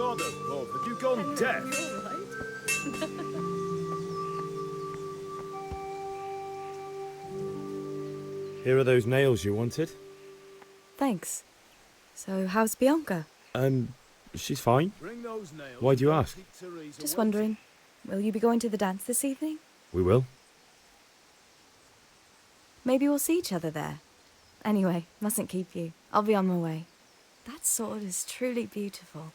bother, love. Have you gone deaf? Here are those nails you wanted. Thanks. So, how's Bianca? She's fine. Why do you ask? Just wondering, will you be going to the dance this evening? We will. Maybe we'll see each other there. Anyway, mustn't keep you. I'll be on my way. That sword is truly beautiful.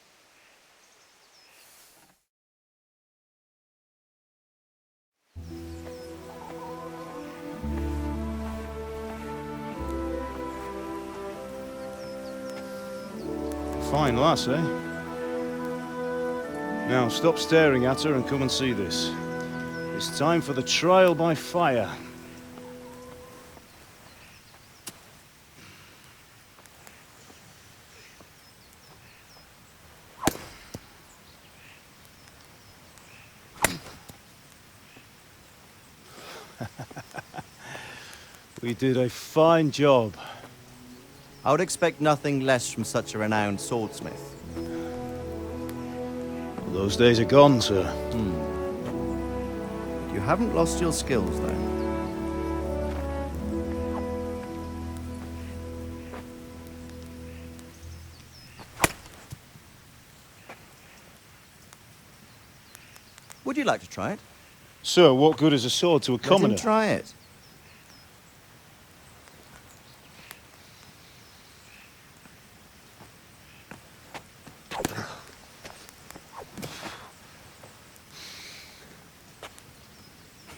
Fine lass, eh? Now, stop staring at her and come and see this. It's time for the trial by fire. We did a fine job. I would expect nothing less from such a renowned swordsmith. Those days are gone, sir. You haven't lost your skills, though. Would you like to try it? Sir, what good is a sword to a commoner? Let him try it.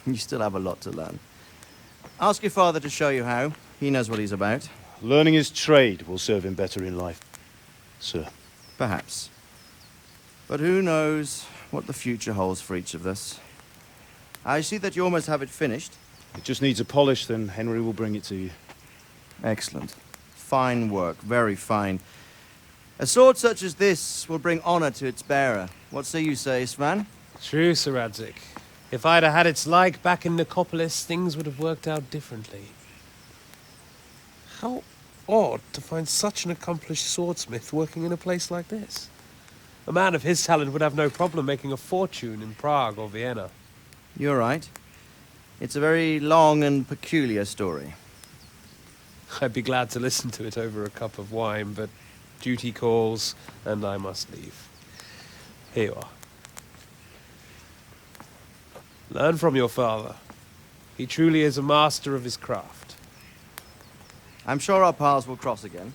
You still have a lot to learn. Ask your father to show you how. He knows what he's about. Learning his trade will serve him better in life, sir. Perhaps. But who knows what the future holds for each of us. I see that you almost have it finished. It just needs a polish, then Henry will bring it to you. Excellent. Fine work, very fine. A sword such as this will bring honor to its bearer. What say you, Svan? True, Sir Radzik. If I'd have had its like back in Nicopolis, things would have worked out differently. How odd to find such an accomplished swordsmith working in a place like this. A man of his talent would have no problem making a fortune in Prague or Vienna. You're right. It's a very long and peculiar story. I'd be glad to listen to it over a cup of wine, but duty calls, and I must leave. Here you are. Learn from your father. He truly is a master of his craft. I'm sure our paths will cross again.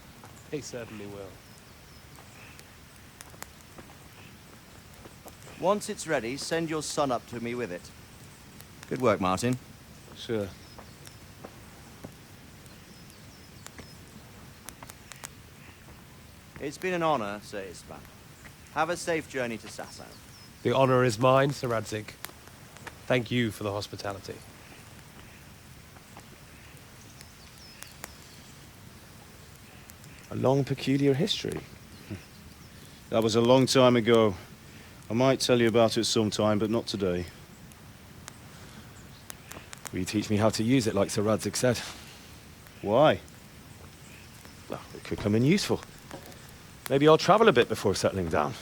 He certainly will. Once it's ready, send your son up to me with it. Good work, Martin. Sir. It's been an honor, Sir Isvan. Have a safe journey to Sasau. The honor is mine, Sir Radzik. Thank you for the hospitality. A long, peculiar history. That was a long time ago. I might tell you about it sometime, but not today. Will you teach me how to use it, like Sir Radzik said? Why? Well, it could come in useful. Maybe I'll travel a bit before settling down.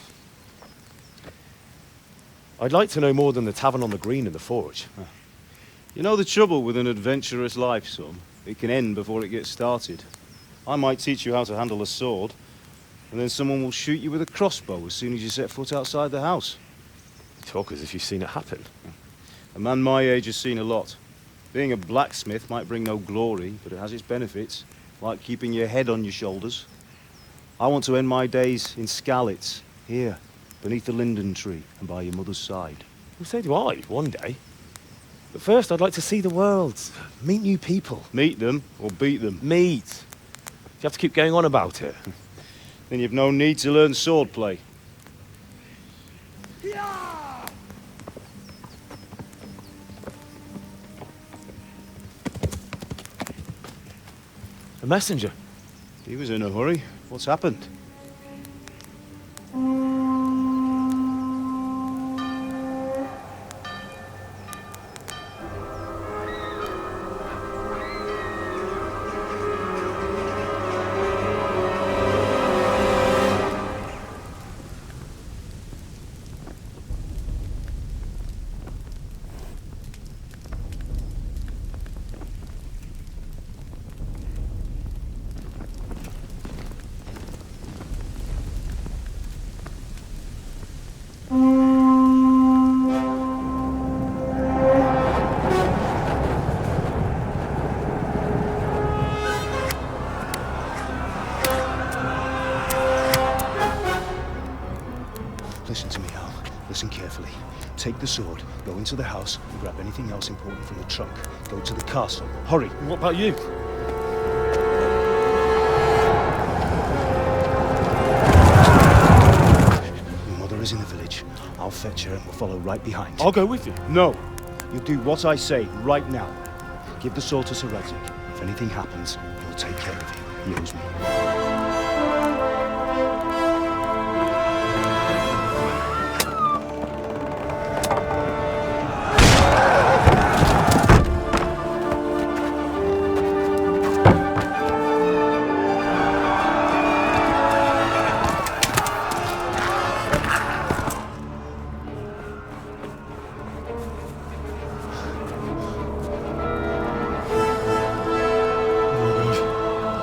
I'd like to know more than the tavern on the green and the forge. You know the trouble with an adventurous life, son? It can end before it gets started. I might teach you how to handle a sword, and then someone will shoot you with a crossbow as soon as you set foot outside the house. You talk as if you've seen it happen. A man my age has seen a lot. Being a blacksmith might bring no glory, but it has its benefits, like keeping your head on your shoulders. I want to end my days in Skalitz, here, beneath the linden tree and by your mother's side. Well, so do I, one day. But first, I'd like to see the world, meet new people. Meet them or beat them. Meet. You have to keep going on about it. Then you've no need to learn swordplay. A messenger. He was in a hurry. What's happened? Listen carefully. Take the sword, go into the house, and grab anything else important from the trunk. Go to the castle. Hurry! What about you? Your mother is in the village. I'll fetch her and we'll follow right behind. I'll go with you. No! You do what I say right now. Give the sword to Sir Isaac. If anything happens, he'll take care of you. He owes me.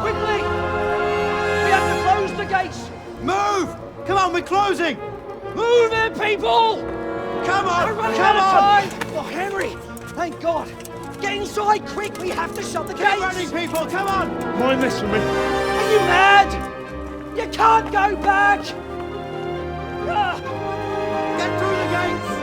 Quickly! We have to close the gates! Move! Come on, we're closing! Move it, people! Come on! We're running Come out on! of time! Oh, Henry! Thank God! Get inside, quick! We have to shut the Keep gates! running, people! Come on! Mind this for me. Are you mad? You can't go back! Ah, Get through the gates!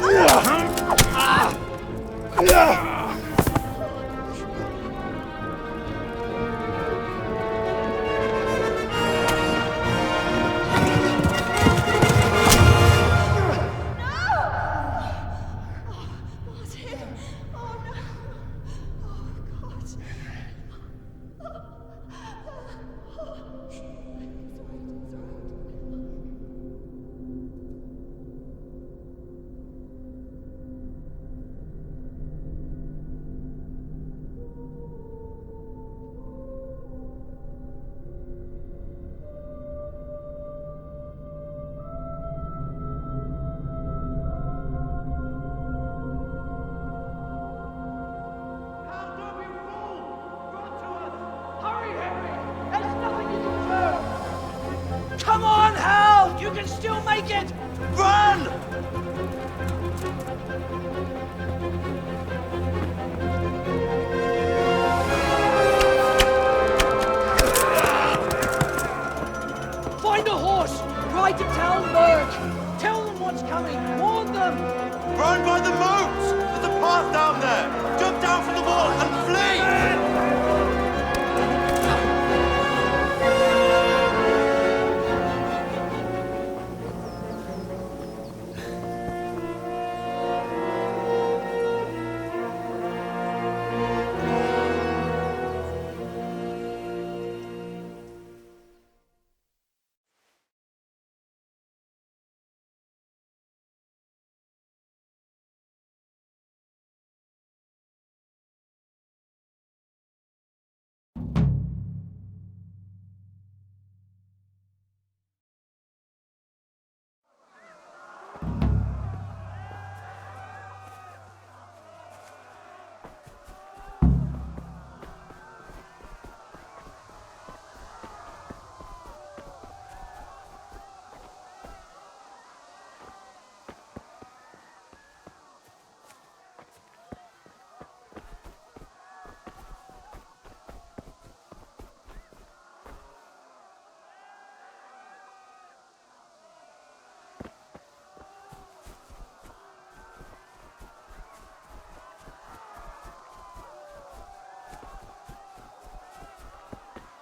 Martin! Oh no! Oh God! hurry, Henry! There's nothing you can do! Come on, Hal! You can still make it! Run! Find a horse! Ride to tell Merc! Tell them what's coming! Warn them! Run by the moat! There's a path down there! Jump down from the wall and flee!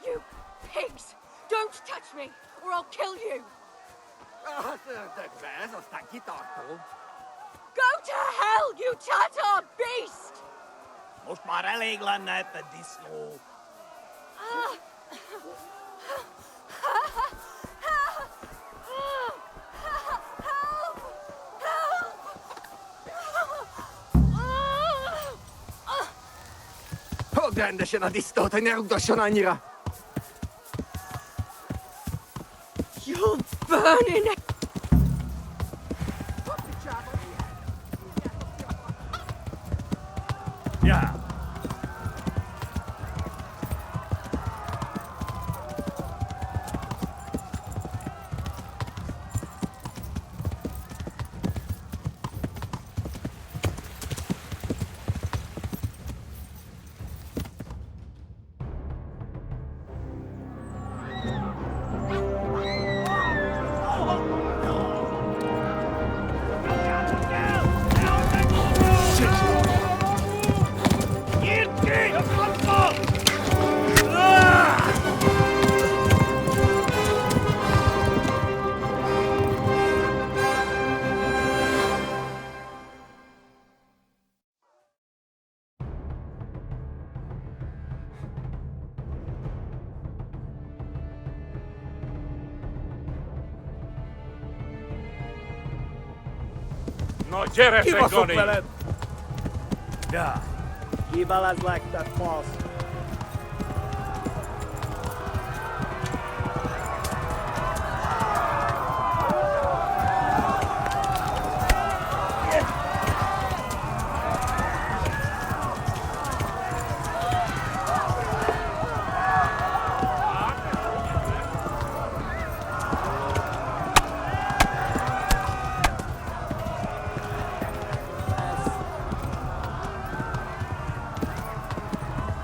You pigs! Don't touch me, or I'll kill you! Go to hell, you Tatar beast! Most maar regelen net de disco. Hogyan się na disto, nie uda annyira. You're burning! No quiere Kiva Goni. sukkelen! Ja, kiva las like that false.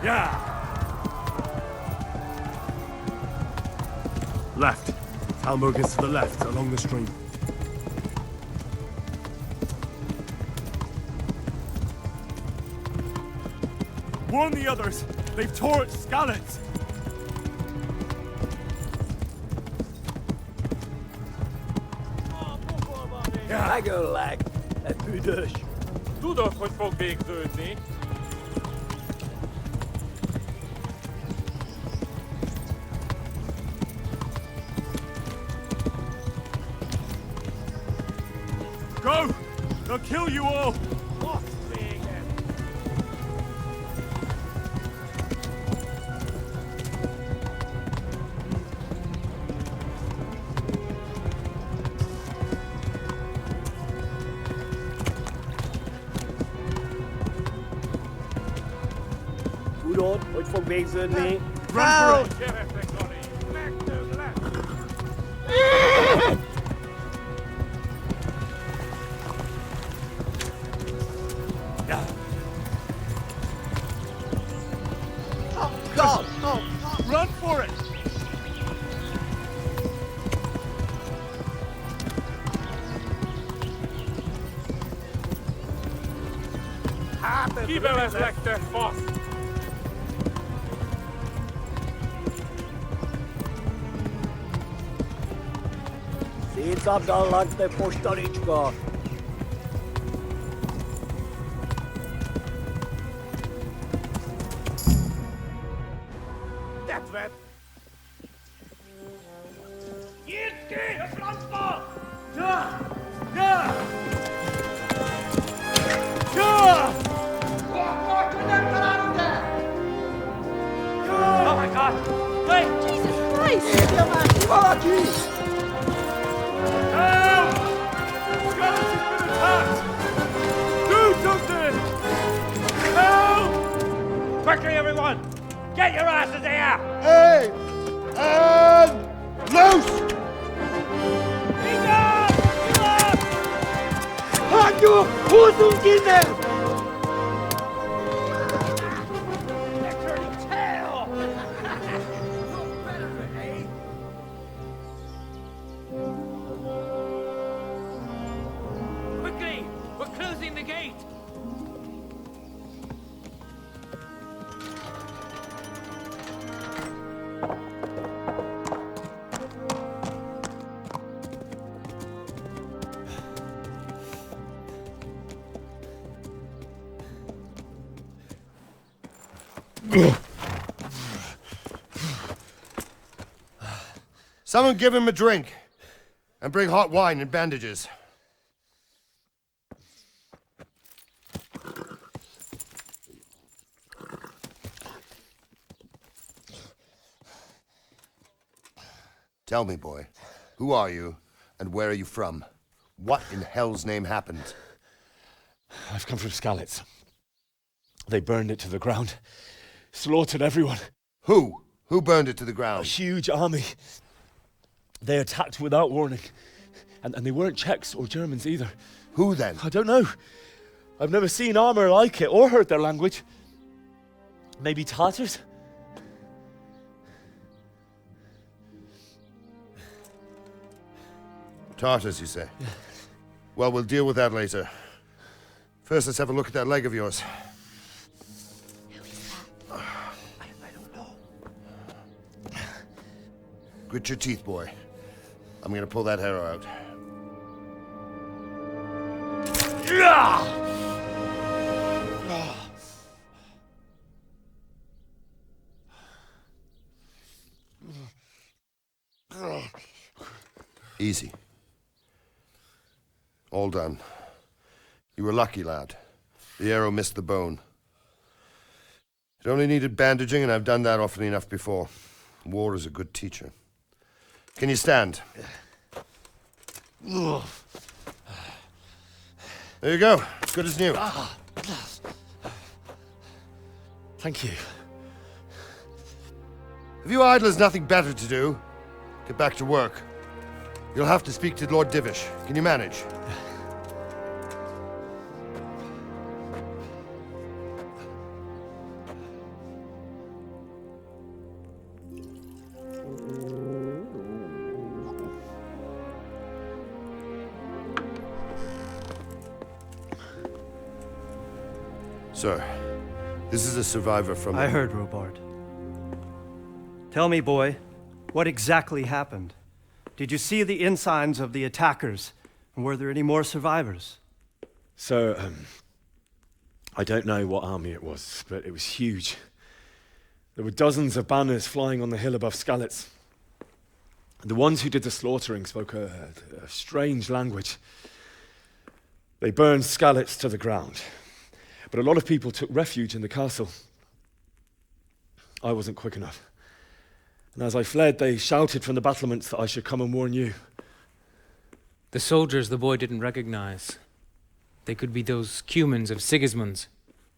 Yeah. Left. Talmud is to the left, along the stream. Warn the others! They've tore at Skalitz! Megöl leg, büdös. Tudod, hogy fog végződni? Go! They'll kill you all! Tudod, hogy fog végződni? Run for it! Quiere Goni. Left to the left. God! Run for it! Kiveles legte fasz. Szétszabdallag, te postalicska! Tetvet! Nyílt ki a francba! Ja! Ja! Ja! Oh my god! Wait! Jesus Christ! Ki valaki? Help! Skalitz has been attacked! Do something! Help! Quickly, everyone! Get your asses here! Hey! And loose! Hagyjuk! Húzzunk innen! They're turning tail! Quickly! We're closing the gate! Someone give him a drink. And bring hot wine and bandages. Tell me, boy, who are you and where are you from? What in hell's name happened? I've come from Skalitz. They burned it to the ground. Slaughtered everyone. Who? Who burned it to the A ground? huge army. They attacked without warning. And they weren't Czechs or Germans either. Who then? I don't know. I've never seen armor like it or heard their language. Maybe Tatars? Tartars, you say? Yeah. Well, we'll deal with that later. First, let's have a look at that leg of yours. I don't know. Grit your teeth, boy. I'm gonna pull that arrow out. Easy. All done. You were lucky, lad. The arrow missed the bone. It only needed bandaging, and I've done that often enough before. War is a good teacher. Can you stand? There you go. Good as new. Thank you. Have you idlers nothing better to do? Get back to work. You'll have to speak to Lord Divish. Can you manage? Sir, this is a survivor from... I heard, Robard. Tell me, boy, what exactly happened? Did you see the ensigns of the attackers? And were there any more survivors? So, I don't know what army it was, but it was huge. There were dozens of banners flying on the hill above Skalitz. The ones who did the slaughtering spoke a strange language. They burned Skalitz to the ground. But a lot of people took refuge in the castle. I wasn't quick enough. And as I fled, they shouted from the battlements that I should come and warn you. The soldiers the boy didn't recognize. They could be those Cumans of Sigismund's.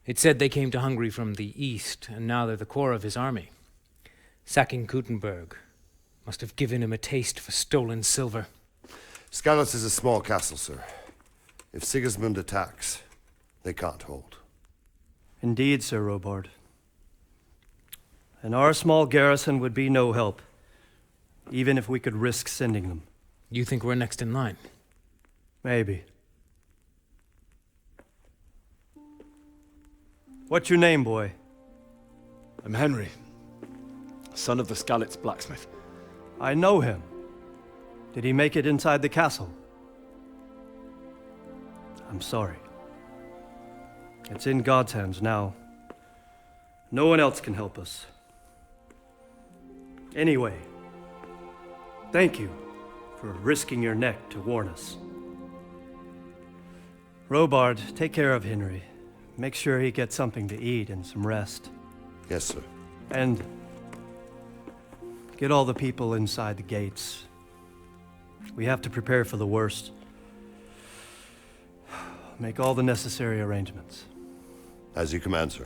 It said they came to Hungary from the east, and now they're the core of his army. Sacking Gutenberg must have given him a taste for stolen silver. Skalitz is a small castle, sir. If Sigismund attacks, they can't hold. Indeed, Sir Robard. And our small garrison would be no help, even if we could risk sending them. You think we're next in line? Maybe. What's your name, boy? I'm Henry, son of the Skalitz blacksmith. I know him. Did he make it inside the castle? I'm sorry. It's in God's hands now. No one else can help us. Anyway, thank you for risking your neck to warn us. Robard, take care of Henry. Make sure he gets something to eat and some rest. Yes, sir. And get all the people inside the gates. We have to prepare for the worst. Make all the necessary arrangements. As you command, sir.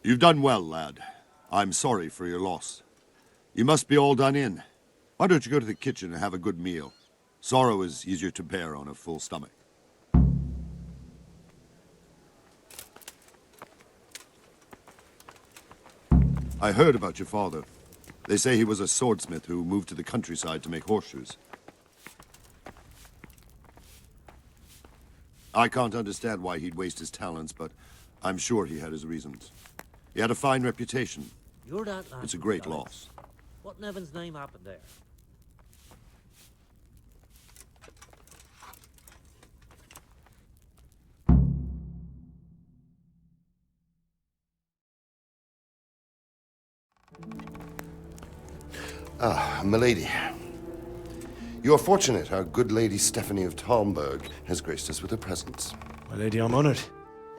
You've done well, lad. I'm sorry for your loss. You must be all done in. Why don't you go to the kitchen and have a good meal? Sorrow is easier to bear on a full stomach. I heard about your father. They say he was a swordsmith who moved to the countryside to make horseshoes. I can't understand why he'd waste his talents, but I'm sure he had his reasons. He had a fine reputation. You're that lad. It's a great from Skalitz. loss. What in heaven's name happened there? Ah, milady. You are fortunate our good lady Stephanie of Talmberg has graced us with her presence. My lady, I'm honored.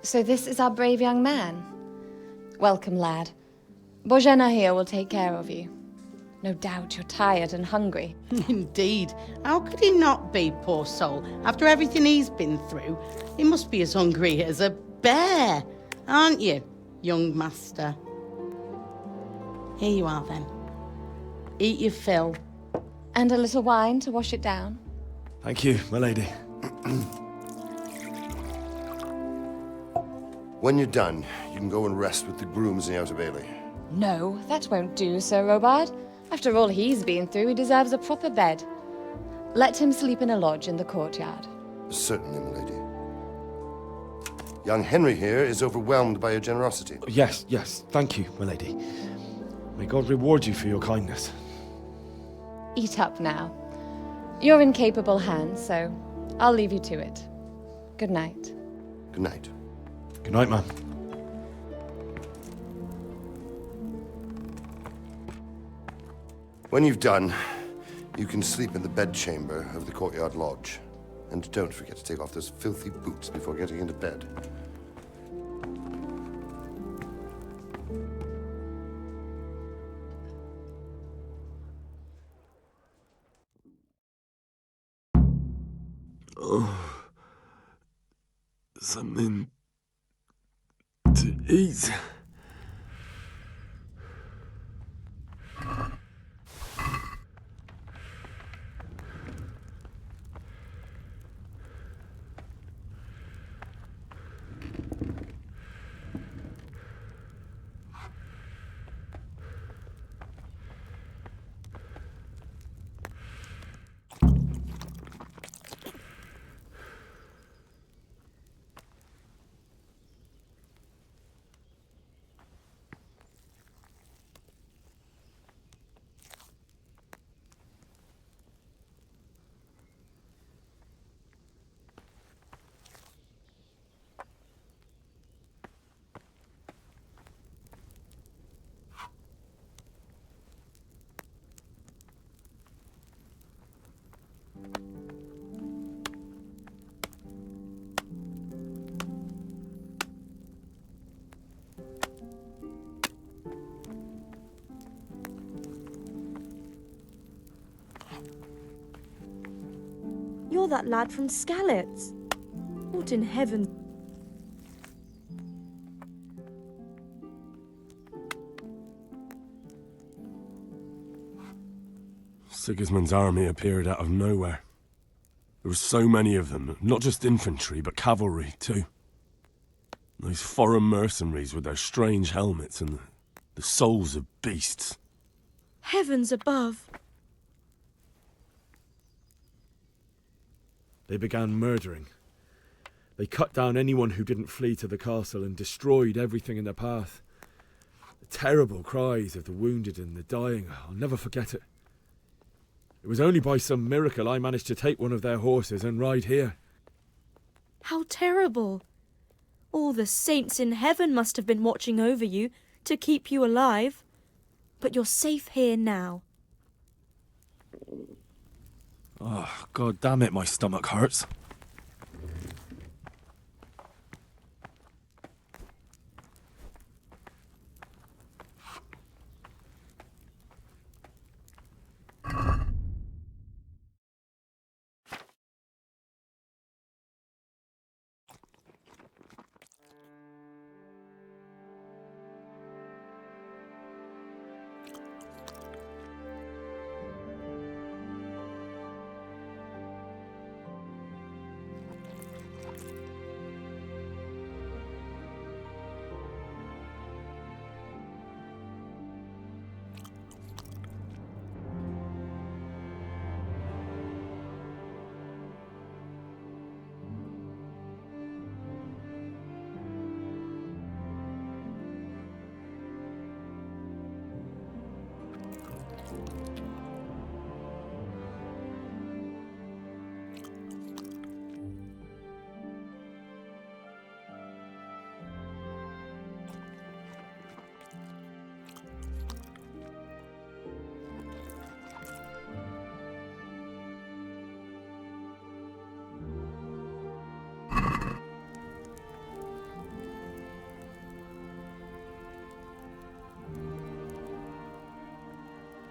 So this is our brave young man? Welcome, lad. Bozhena here will take care of you. No doubt you're tired and hungry. Indeed. How could he not be, poor soul? After everything he's been through, he must be as hungry as a bear, aren't you, young master? Here you are, then. Eat your fill. And a little wine to wash it down. Thank you, my lady. When you're done, you can go and rest with the grooms in the Outer Bailey. No, that won't do, Sir Robard. After all he's been through, he deserves a proper bed. Let him sleep in a lodge in the courtyard. Certainly, my lady. Young Henry here is overwhelmed by your generosity. Yes, yes. Thank you, my lady. May God reward you for your kindness. Eat up now. You're in capable hands, so I'll leave you to it. Good night. Good night. Good night, ma'am. When you've done, you can sleep in the bedchamber of the courtyard lodge. And don't forget to take off those filthy boots before getting into bed. Oh, something to eat. You're that lad from Skalitz. What in heaven? Sigismund's army appeared out of nowhere. There were so many of them, not just infantry, but cavalry, too. Those foreign mercenaries with their strange helmets and the souls of beasts. Heavens above. They began murdering. They cut down anyone who didn't flee to the castle and destroyed everything in their path. The terrible cries of the wounded and the dying, I'll never forget it. It was only by some miracle I managed to take one of their horses and ride here. How terrible. All the saints in heaven must have been watching over you to keep you alive. But you're safe here now. Oh, God damn it, my stomach hurts.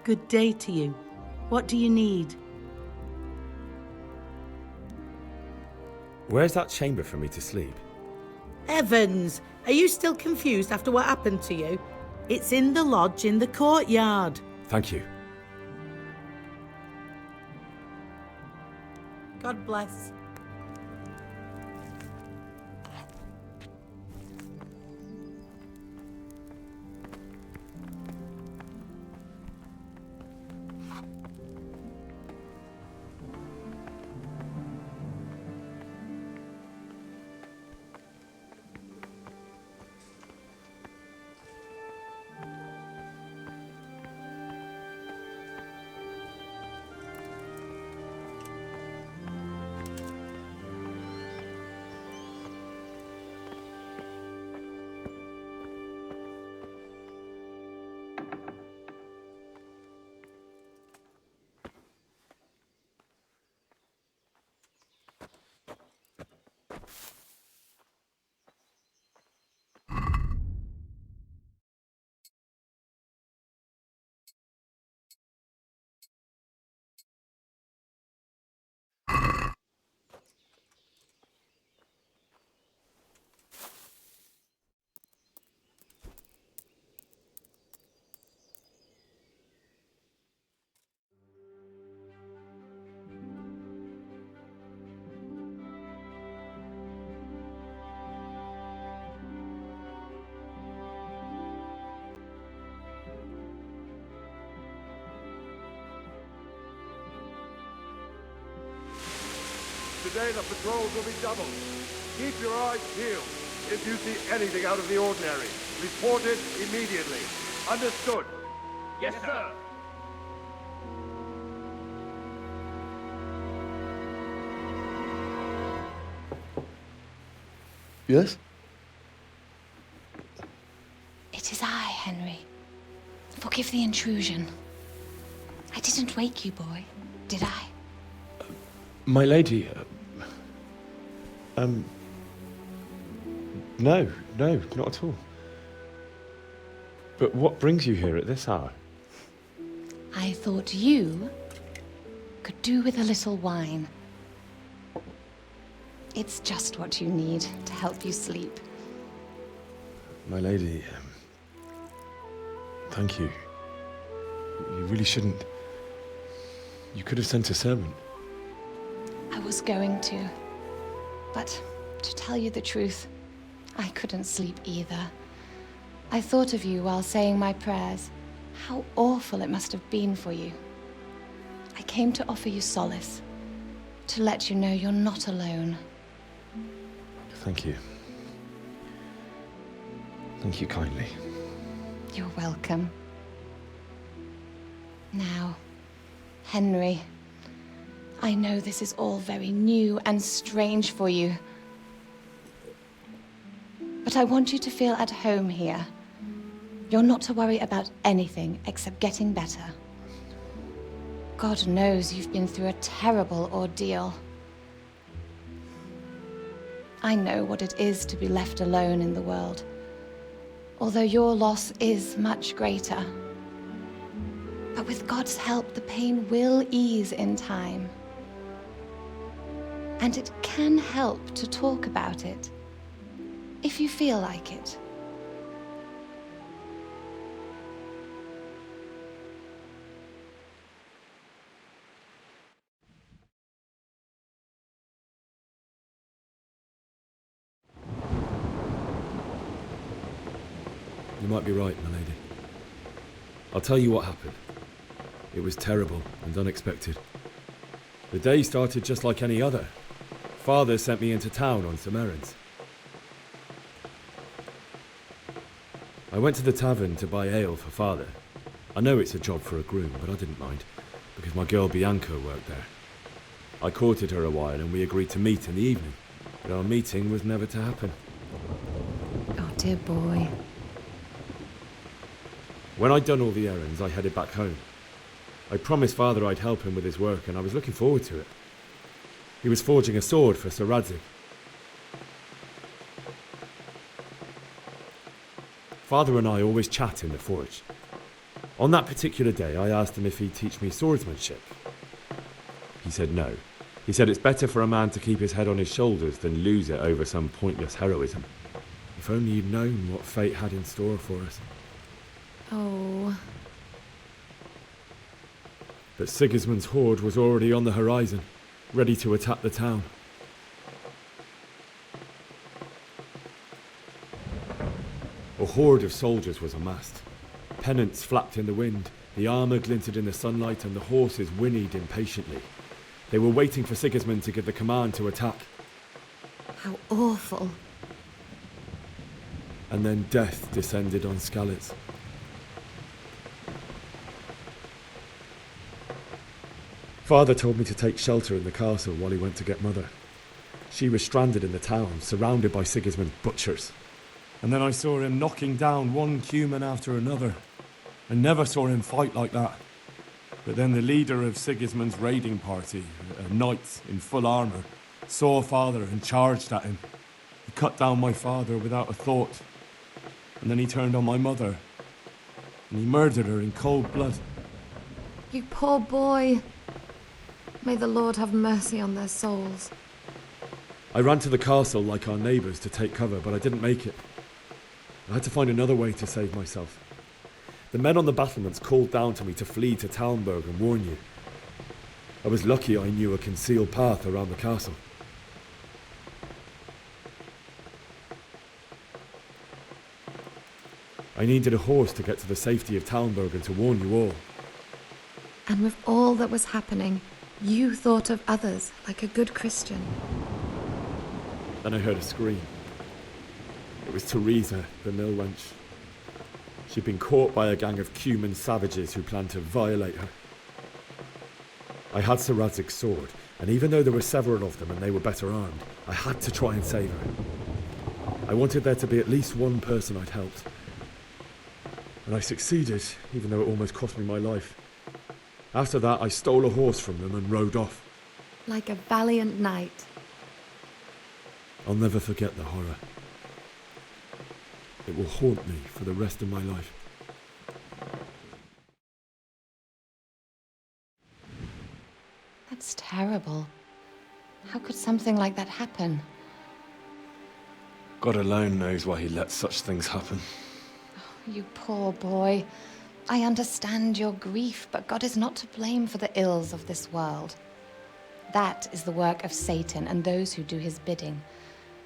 Good day to you. What do you need? Where's that chamber for me to sleep? Evans, are you still confused after what happened to you? It's in the lodge in the courtyard. Thank you. God bless. Today the patrols will be doubled. Keep your eyes peeled. If you see anything out of the ordinary, report it immediately. Understood? Yes, sir. Yes? It is I, Henry. Forgive the intrusion. I didn't wake you, boy, did I? My lady, no, not at all. But what brings you here at this hour? I thought you could do with a little wine. It's just what you need to help you sleep. My lady, thank you. You really shouldn't. You could have sent a servant. I was going to. But to tell you the truth, I couldn't sleep either. I thought of you while saying my prayers. How awful it must have been for you. I came to offer you solace, to let you know you're not alone. Thank you. Thank you kindly. You're welcome. Now, Henry, I know this is all very new and strange for you. But I want you to feel at home here. You're not to worry about anything except getting better. God knows you've been through a terrible ordeal. I know what it is to be left alone in the world, although your loss is much greater. But with God's help, the pain will ease in time. And it can help to talk about it, if you feel like it. You might be right, my lady. I'll tell you what happened. It was terrible and unexpected. The day started just like any other. Father sent me into town on some errands. I went to the tavern to buy ale for Father. I know it's a job for a groom, but I didn't mind, because my girl Bianca worked there. I courted her a while and we agreed to meet in the evening, but our meeting was never to happen. Oh, dear boy. When I'd done all the errands, I headed back home. I promised Father I'd help him with his work, and I was looking forward to it. He was forging a sword for Sir Radzig. Father and I always chat in the forge. On that particular day, I asked him if he'd teach me swordsmanship. He said no. He said it's better for a man to keep his head on his shoulders than lose it over some pointless heroism. If only he'd known what fate had in store for us. Oh. But Sigismund's horde was already on the horizon, ready to attack the town. A horde of soldiers was amassed. Pennants flapped in the wind, the armour glinted in the sunlight, and the horses whinnied impatiently. They were waiting for Sigismund to give the command to attack. How awful. And then death descended on Skalitz. Father told me to take shelter in the castle while he went to get Mother. She was stranded in the town, surrounded by Sigismund's butchers. And then I saw him knocking down one Cuman after another. I never saw him fight like that. But then the leader of Sigismund's raiding party, a knight in full armour, saw Father and charged at him. He cut down my father without a thought. And then he turned on my mother. And he murdered her in cold blood. You poor boy. May the Lord have mercy on their souls. I ran to the castle like our neighbours to take cover, but I didn't make it. I had to find another way to save myself. The men on the battlements called down to me to flee to Talmberg and warn you. I was lucky I knew a concealed path around the castle. I needed a horse to get to the safety of Talmberg and to warn you all. And with all that was happening, you thought of others like a good Christian. Then I heard a scream. It was Teresa, the mill wench. She'd been caught by a gang of Cuman savages who planned to violate her. I had Sir Radzig's sword, and even though there were several of them and they were better armed, I had to try and save her. I wanted there to be at least one person I'd helped. And I succeeded, even though it almost cost me my life. After that, I stole a horse from them and rode off. Like a valiant knight. I'll never forget the horror. It will haunt me for the rest of my life. That's terrible. How could something like that happen? God alone knows why he lets such things happen. You poor boy. I understand your grief, but God is not to blame for the ills of this world. That is the work of Satan and those who do his bidding.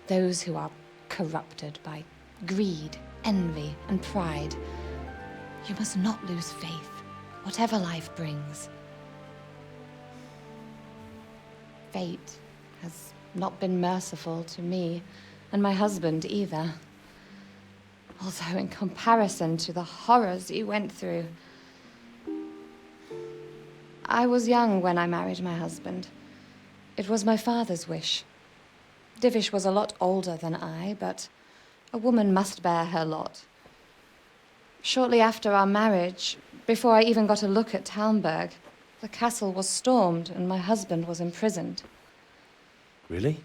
Those who are corrupted by greed, envy, and pride. You must not lose faith, whatever life brings. Fate has not been merciful to me, and my husband either. Although in comparison to the horrors you went through. I was young when I married my husband. It was my father's wish. Divish was a lot older than I, but a woman must bear her lot. Shortly after our marriage, before I even got a look at Talmberg, the castle was stormed and my husband was imprisoned. Really?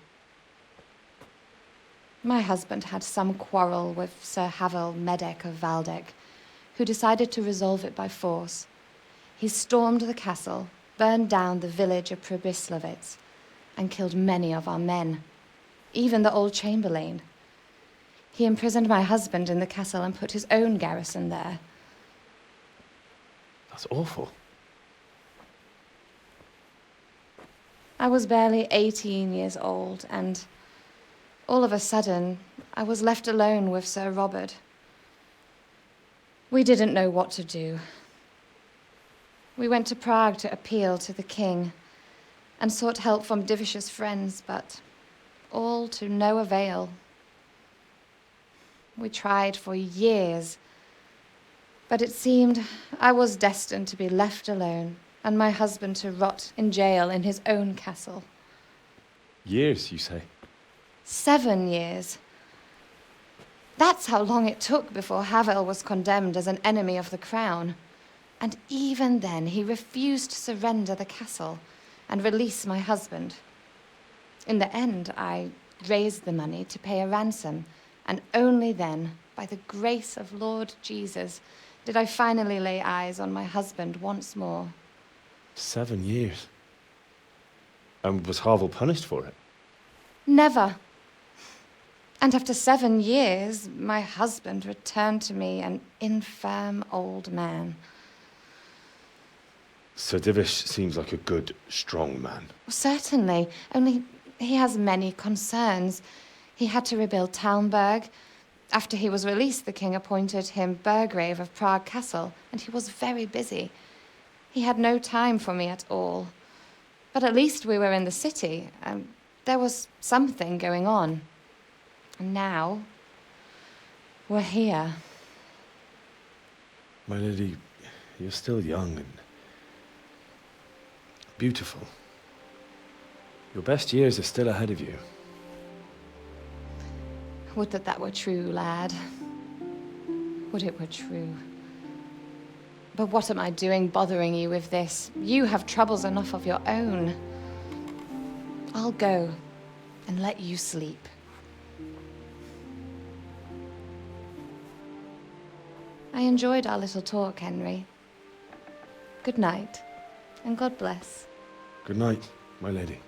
My husband had some quarrel with Sir Havel Medek of Valdek, who decided to resolve it by force. He stormed the castle, burned down the village of Pribyslavitz, and killed many of our men, even the old chamberlain. He imprisoned my husband in the castle and put his own garrison there. That's awful. I was barely 18 years old, and all of a sudden, I was left alone with Sir Robert. We didn't know what to do. We went to Prague to appeal to the king and sought help from Divish's friends, but all to no avail. We tried for years, but it seemed I was destined to be left alone and my husband to rot in jail in his own castle. Years, you say? 7 years. That's how long it took before Havel was condemned as an enemy of the crown. And even then, he refused to surrender the castle and release my husband. In the end, I raised the money to pay a ransom, and only then, by the grace of Lord Jesus, did I finally lay eyes on my husband once more. 7 years. And was Harville punished for it? Never. And after 7 years, my husband returned to me an infirm old man. Sir Divish seems like a good, strong man. Certainly, only he has many concerns. He had to rebuild Talmberg. After he was released, the king appointed him Burgrave of Prague Castle, and he was very busy. He had no time for me at all. But at least we were in the city, and there was something going on. And now, we're here. My lady, you're still young and beautiful. Your best years are still ahead of you. Would that that were true, lad. Would it were true. But what am I doing bothering you with this? You have troubles enough of your own. I'll go and let you sleep. I enjoyed our little talk, Henry. Good night, and God bless. Good night, my lady.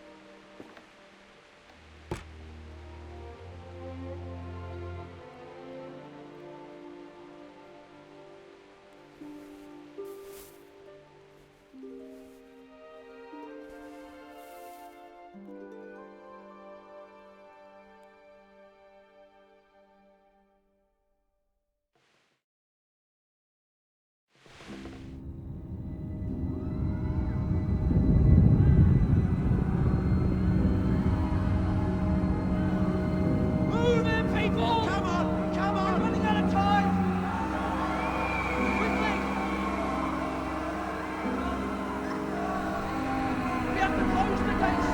Move in, people! Come on! Come on! We're running out of time! Quickly! We have to close the gates!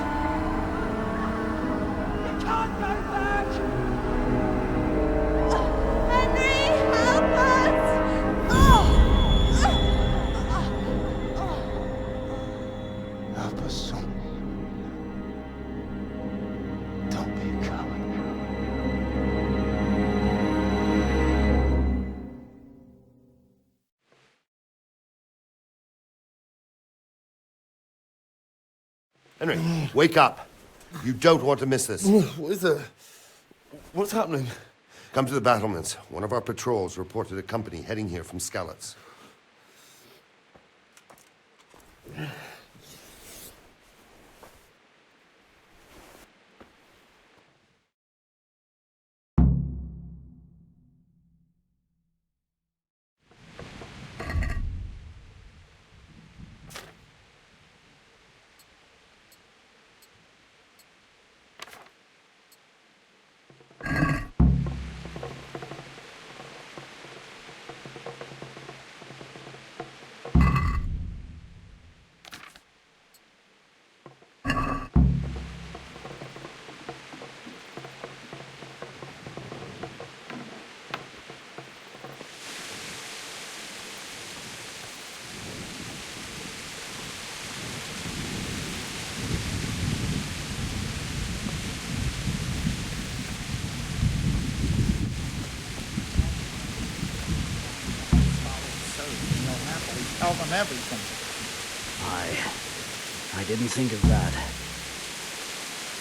You can't go back! Henry, help us! Help us, son. Don't be a coward. Henry, wake up. You don't want to miss this. What is it? What's happening? Come to the battlements. One of our patrols reported a company heading here from Skalitz. Tell them everything. I didn't think of that.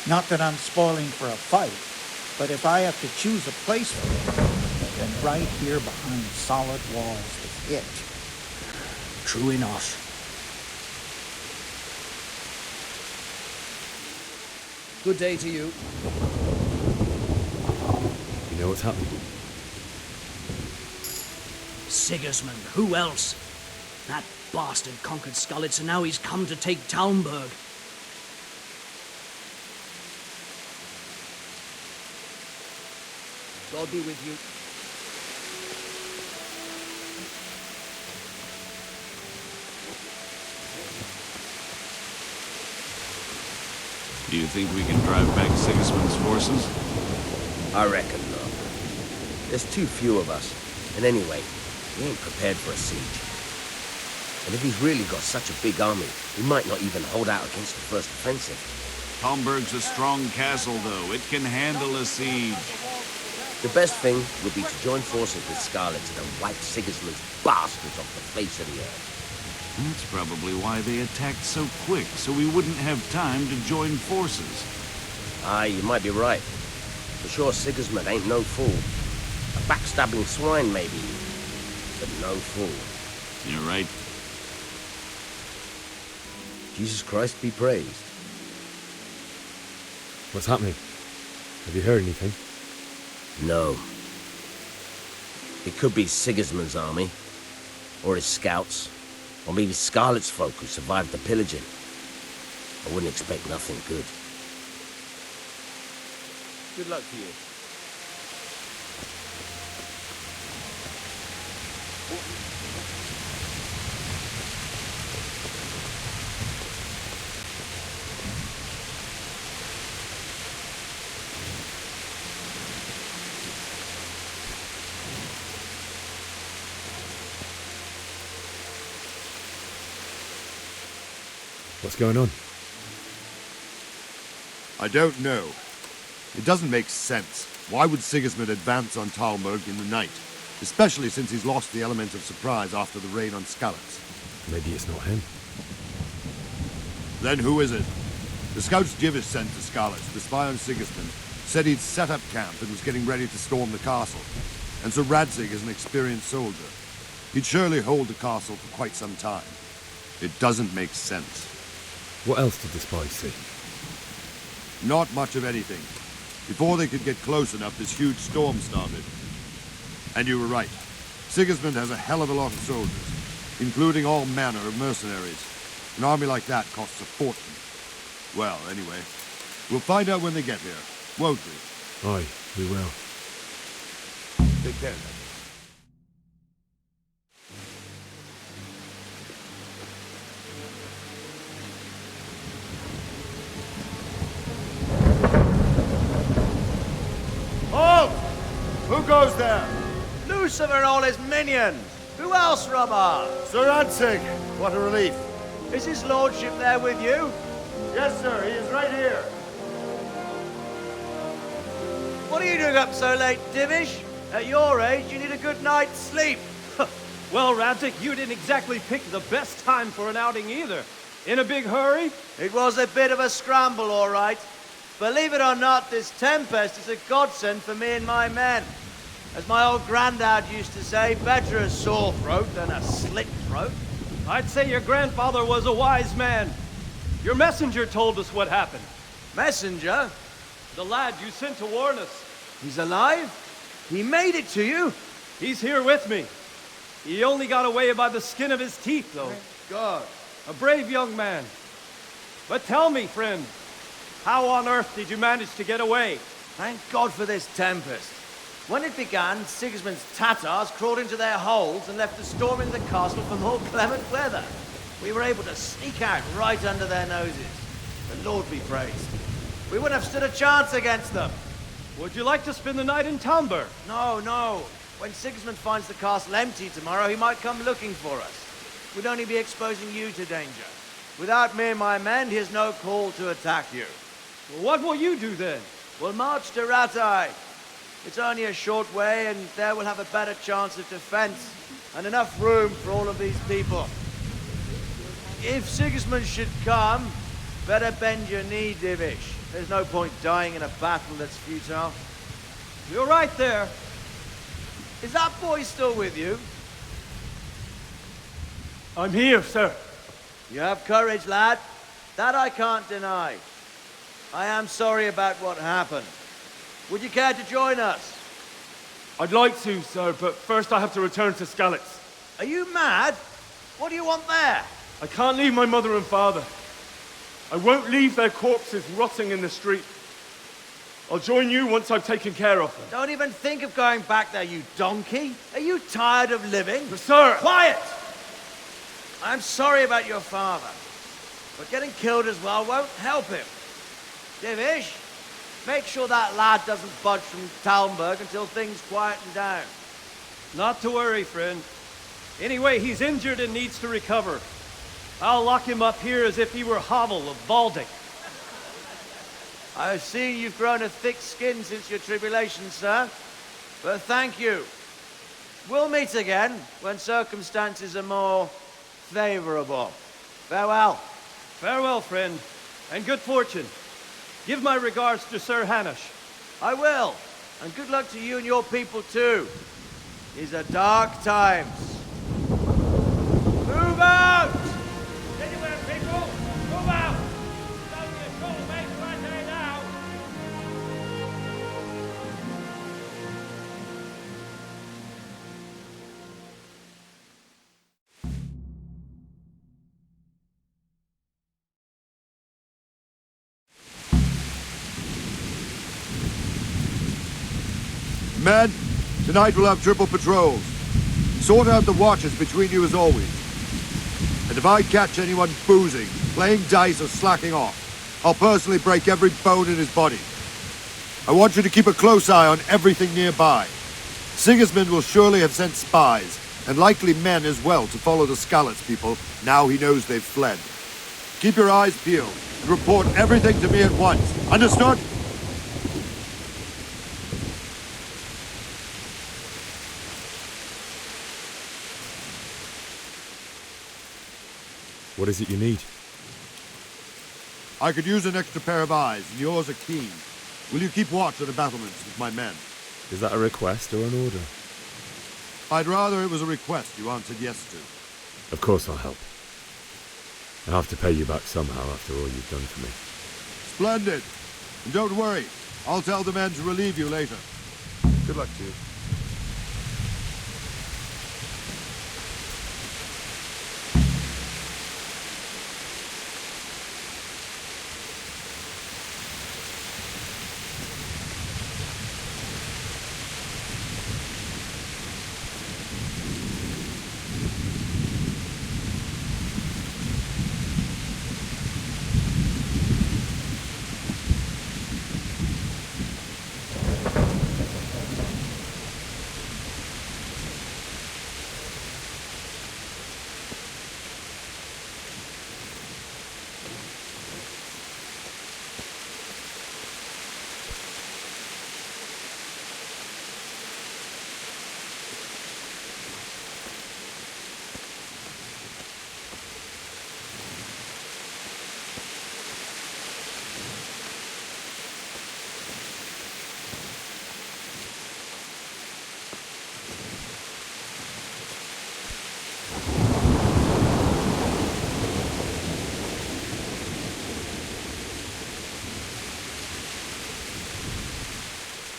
Not that I'm spoiling for a fight, but if I have to choose a place for it, then right here behind solid walls is it. True enough. Good day to you. You know what's happening? Sigismund, who else? That bastard conquered Skalitz, and now he's come to take Talmberg. God be with you. Do you think we can drive back Sigismund's forces? I reckon not. There's too few of us. And anyway, we ain't prepared for a siege. And if he's really got such a big army, he might not even hold out against the first offensive. Talmberg's a strong castle, though. It can handle a siege. The best thing would be to join forces with Scarlets and wipe Sigismund's bastards off the face of the earth. That's probably why they attacked so quick, so we wouldn't have time to join forces. Aye, you might be right. For sure, Sigismund ain't no fool. A backstabbing swine, maybe, but no fool. You're right. Jesus Christ be praised. What's happening? Have you heard anything? No. It could be Sigismund's army, or his scouts, or maybe Scarlet's folk who survived the pillaging. I wouldn't expect nothing good. Good luck to you. What's going on? I don't know. It doesn't make sense. Why would Sigismund advance on Talmberg in the night? Especially since he's lost the element of surprise after the raid on Skalitz. Maybe it's not him. Then who is it? The scouts Jivis sent to Skalitz to spy on Sigismund said he'd set up camp and was getting ready to storm the castle. And so Radzig is an experienced soldier. He'd surely hold the castle for quite some time. It doesn't make sense. What else did the spies see? Not much of anything. Before they could get close enough, this huge storm started. And you were right. Sigismund has a hell of a lot of soldiers, including all manner of mercenaries. An army like that costs a fortune. Well, anyway, we'll find out when they get here, won't we? Aye, we will. Take care. Halt! Who goes there? Lucifer and all his minions. Who else, Robber? Sir Radzig. What a relief. Is his lordship there with you? Yes, sir. He is right here. What are you doing up so late, Divish? At your age, you need a good night's sleep. Well, Radzig, you didn't exactly pick the best time for an outing either. In a big hurry? It was a bit of a scramble, all right. Believe it or not, this tempest is a godsend for me and my men. As my old granddad used to say, better a sore throat than a slit throat. I'd say your grandfather was a wise man. Your messenger told us what happened. Messenger? The lad you sent to warn us. He's alive? He made it to you? He's here with me. He only got away by the skin of his teeth, though. Thank God. A brave young man. But tell me, friend, how on earth did you manage to get away? Thank God for this tempest. When it began, Sigismund's Tatars crawled into their holes and left us storming the castle for more clement weather. We were able to sneak out right under their noses. The Lord be praised. We wouldn't have stood a chance against them. Would you like to spend the night in Talmberg? No, no. When Sigismund finds the castle empty tomorrow, he might come looking for us. We'd only be exposing you to danger. Without me and my men, he has no call to attack you. Well, what will you do then? We'll march to Ratai. It's only a short way, and there we'll have a better chance of defense and enough room for all of these people. If Sigismund should come, better bend your knee, Divish. There's no point dying in a battle that's futile. You're right there. Is that boy still with you? I'm here, sir. You have courage, lad. That I can't deny. I am sorry about what happened. Would you care to join us? I'd like to, sir, but first I have to return to Skalitz. Are you mad? What do you want there? I can't leave my mother and father. I won't leave their corpses rotting in the street. I'll join you once I've taken care of them. Don't even think of going back there, you donkey. Are you tired of living? But sir! Quiet! I'm sorry about your father, but getting killed as well won't help him. Divish, make sure that lad doesn't budge from Talmberg until things quieten down. Not to worry, friend. Anyway, he's injured and needs to recover. I'll lock him up here as if he were Havel of Baldic. I see you've grown a thick skin since your tribulation, sir. But thank you. We'll meet again when circumstances are more favorable. Farewell. Farewell, friend, and good fortune. Give my regards to Sir Hanush. I will. And good luck to you and your people too. These are dark times. Move out! Anywhere, people! Move out! It's only a short way to right there now. Men, tonight we'll have triple patrols. Sort out the watches between you as always. And if I catch anyone boozing, playing dice or slacking off, I'll personally break every bone in his body. I want you to keep a close eye on everything nearby. Sigismund will surely have sent spies, and likely men as well, to follow the Skalitz people now he knows they've fled. Keep your eyes peeled, and report everything to me at once. Understood? What is it you need? I could use an extra pair of eyes, and yours are keen. Will you keep watch at the battlements with my men? Is that a request or an order? I'd rather it was a request you answered yes to. Of course I'll help. I have to pay you back somehow after all you've done for me. Splendid! And don't worry, I'll tell the men to relieve you later. Good luck to you.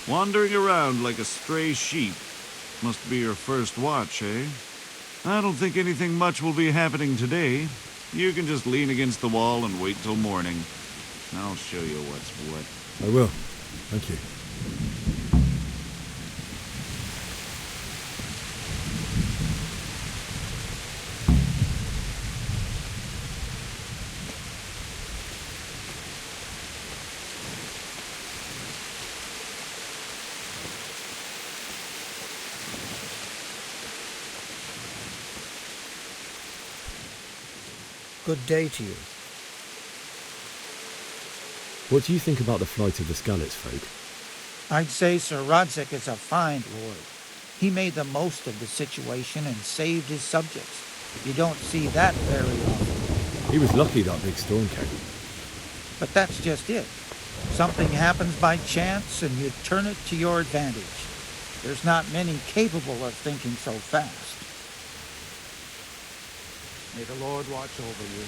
Wandering around like a stray sheep. Must be your first watch, eh? I don't think anything much will be happening today. You can just lean against the wall and wait till morning. I'll show you what's what. I will. Thank you. Good day to you. What do you think about the flight of the Skalitz folk? I'd say Sir Rodzik is a fine lord. He made the most of the situation and saved his subjects. You don't see that very often. He was lucky that big storm came. But that's just it. Something happens by chance and you turn it to your advantage. There's not many capable of thinking so fast. May the Lord watch over you.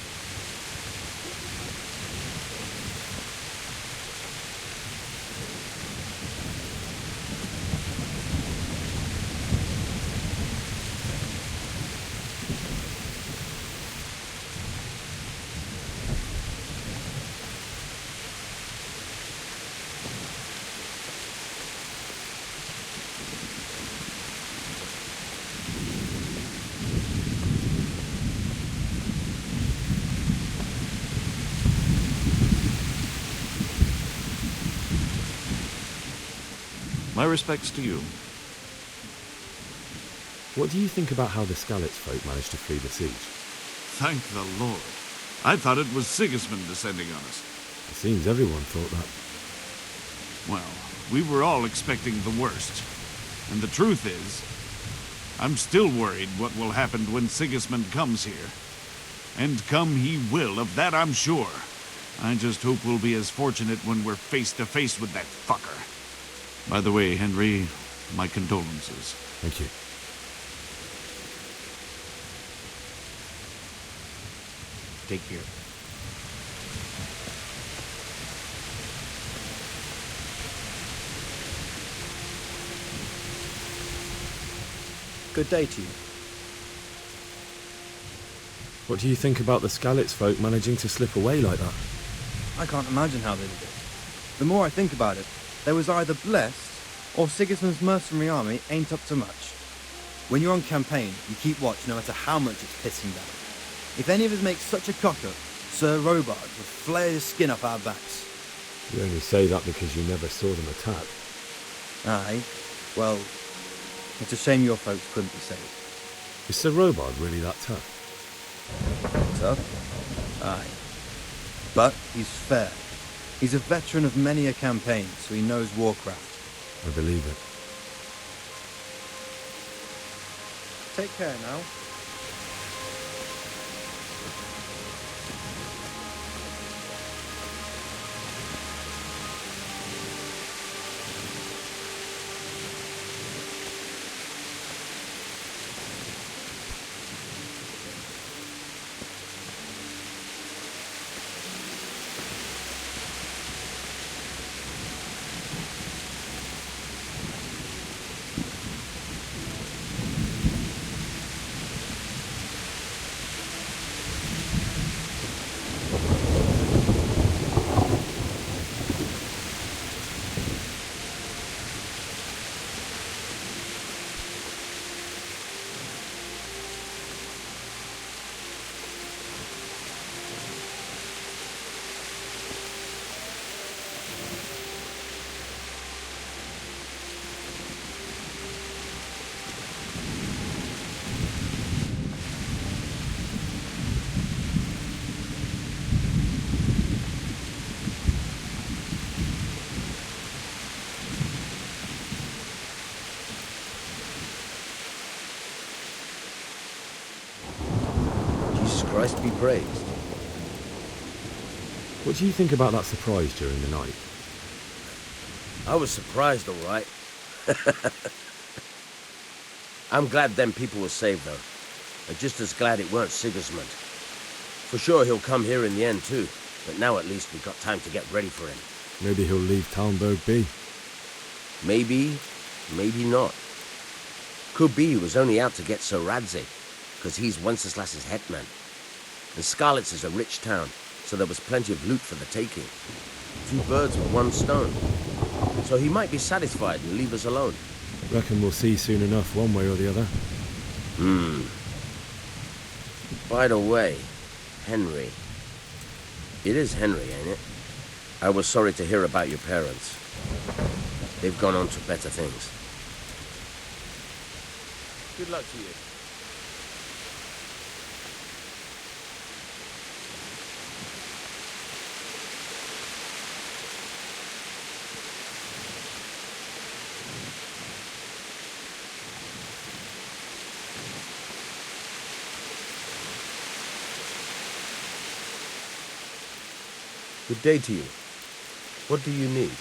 My respects to you. What do you think about how the Skalitz folk managed to flee the siege? Thank the Lord. I thought it was Sigismund descending on us. It seems everyone thought that. Well, we were all expecting the worst. And the truth is, I'm still worried what will happen when Sigismund comes here. And come he will, of that I'm sure. I just hope we'll be as fortunate when we're face to face with that fucker. By the way, Henry, my condolences. Thank you. Take care. Good day to you. What do you think about the Skalitz folk managing to slip away like that? I can't imagine how they did it. The more I think about it, they was either blessed, or Sigismund's mercenary army ain't up to much. When you're on campaign, you keep watch no matter how much it's pissing down. If any of us make such a cock-up, Sir Robard would flare his skin up our backs. You only say that because you never saw them attack. Aye. Well, it's a shame your folks couldn't be saved. Is Sir Robard really that tough? Tough? Aye. But he's fair. He's a veteran of many a campaign, so he knows warcraft. I believe it. Take care now. Christ be praised. What do you think about that surprise during the night? I was surprised, all right. I'm glad them people were saved, though. I'm just as glad it weren't Sigismund. For sure he'll come here in the end, too. But now at least we've got time to get ready for him. Maybe he'll leave Talmberg be. Maybe, maybe not. Could be he was only out to get Sir Radze, because he's Wenceslas's hetman. And Skalitz is a rich town, so there was plenty of loot for the taking. 2 birds with 1 stone. So he might be satisfied and leave us alone. Reckon we'll see soon enough, one way or the other. By the way, Henry. It is Henry, ain't it? I was sorry to hear about your parents. They've gone on to better things. Good luck to you. Good day to you. What do you need?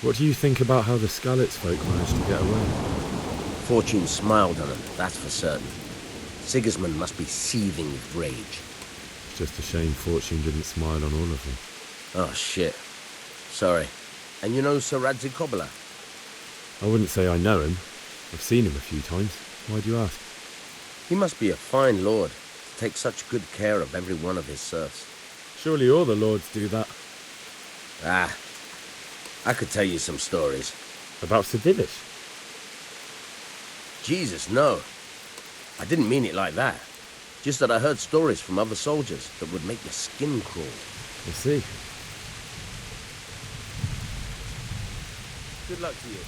What do you think about how the Skalitz folk managed to get away? Fortune smiled on them, that's for certain. Sigismund must be seething with rage. It's just a shame Fortune didn't smile on all of them. Oh, shit. Sorry. And you know Sir Radze Kobyla? I wouldn't say I know him. I've seen him a few times. Why do you ask? He must be a fine lord, to take such good care of every one of his serfs. Surely all the lords do that. Ah, I could tell you some stories. About Sir Divish? Jesus, no. I didn't mean it like that. Just that I heard stories from other soldiers that would make your skin crawl. I see. Good luck to you.